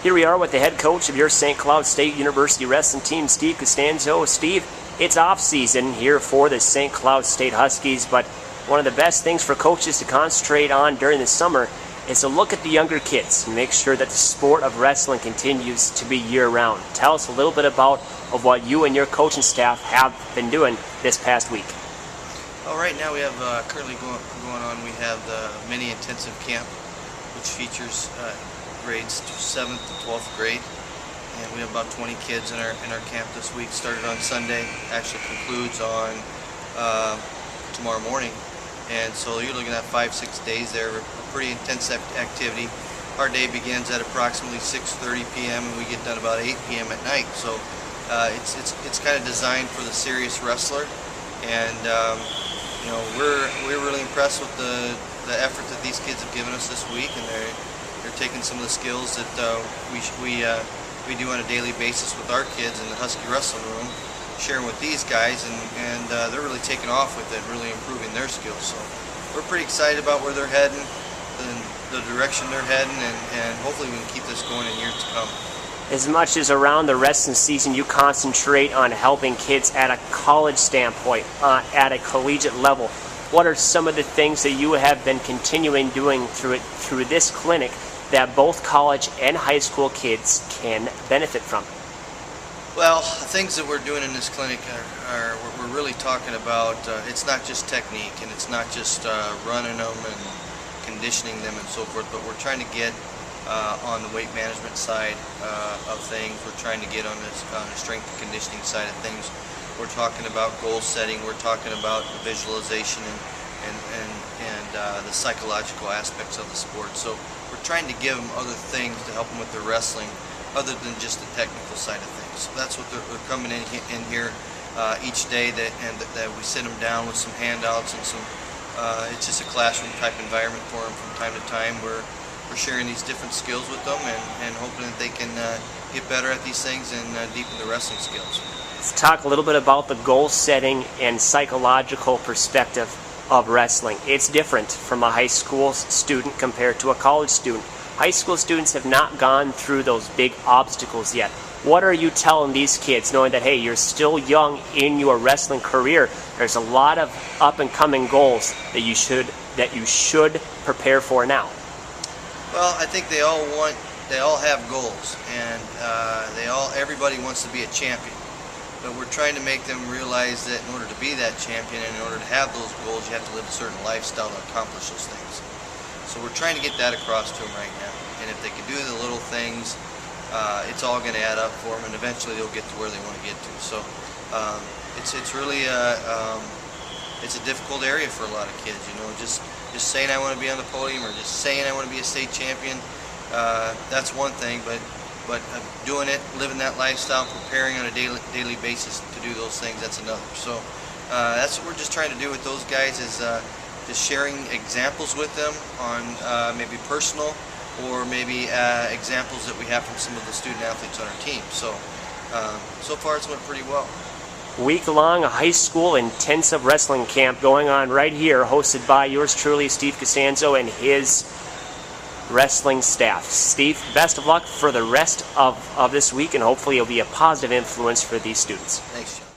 Here we are with the head coach of your St. Cloud State University wrestling team, Steve Costanzo. Steve, it's off season here for the St. Cloud State Huskies, but one of the best things for coaches to concentrate on during the summer is to look at the younger kids and make sure that the sport of wrestling continues to be year-round. Tell us a little bit about what you and your coaching staff have been doing this past week. Well, right now we have currently going on, we have the mini intensive camp, which features grades 7th to 12th grade, and we have about 20 kids in our camp this week. Started on Sunday, actually concludes on tomorrow morning, and so you're looking at 5-6 days there. A pretty intense activity. Our day begins at approximately 6:30 p.m. and we get done about 8 p.m. at night. So it's kind of designed for the serious wrestler, and you know, we're really impressed with the effort that these kids have given us this week, and they're taking some of the skills that we do on a daily basis with our kids in the Husky wrestling room, sharing with these guys, and they're really taking off with it, really improving their skills. So we're pretty excited about where they're heading, the direction they're heading, and hopefully we can keep this going in years to come. As much as around the wrestling season you concentrate on helping kids at a college standpoint, at a collegiate level, what are some of the things that you have been continuing doing through this clinic that both college and high school kids can benefit from? Well, the things that we're doing in this clinic are we're really talking about, it's not just technique, and it's not just running them and conditioning them and so forth, but we're trying to get on the weight management side of things. We're trying to get on the strength and conditioning side of things. We're talking about goal setting. We're talking about visualization and the psychological aspects of the sport. So we're trying to give them other things to help them with their wrestling, other than just the technical side of things. So that's what they're coming in here each day, that we sit them down with some handouts and some. It's just a classroom type environment for them from time to time. We're sharing these different skills with them and hoping that they can get better at these things and deepen their wrestling skills. Let's talk a little bit about the goal setting and psychological perspective of wrestling. It's different from a high school student compared to a college student. High school students have not gone through those big obstacles yet. What are you telling these kids, knowing that, hey, you're still young in your wrestling career? There's a lot of up-and-coming goals that you should prepare for now. Well, I think they all have goals, and everybody wants to be a champion. But we're trying to make them realize that in order to be that champion and in order to have those goals, you have to live a certain lifestyle to accomplish those things. So we're trying to get that across to them right now. And if they can do the little things, it's all going to add up for them, and eventually they'll get to where they want to get to. So it's really it's a difficult area for a lot of kids. You know, just saying I want to be on the podium or just saying I want to be a state champion, that's one thing, but doing it, living that lifestyle, preparing on a daily basis to do those things, that's another. So that's what we're just trying to do with those guys, is just sharing examples with them on maybe personal or maybe examples that we have from some of the student athletes on our team. So so far it's went pretty well. Week-long high school intensive wrestling camp going on right here, hosted by yours truly, Steve Costanzo, and his wrestling staff. Steve, best of luck for the rest of this week, and hopefully it'll be a positive influence for these students. Thanks, John.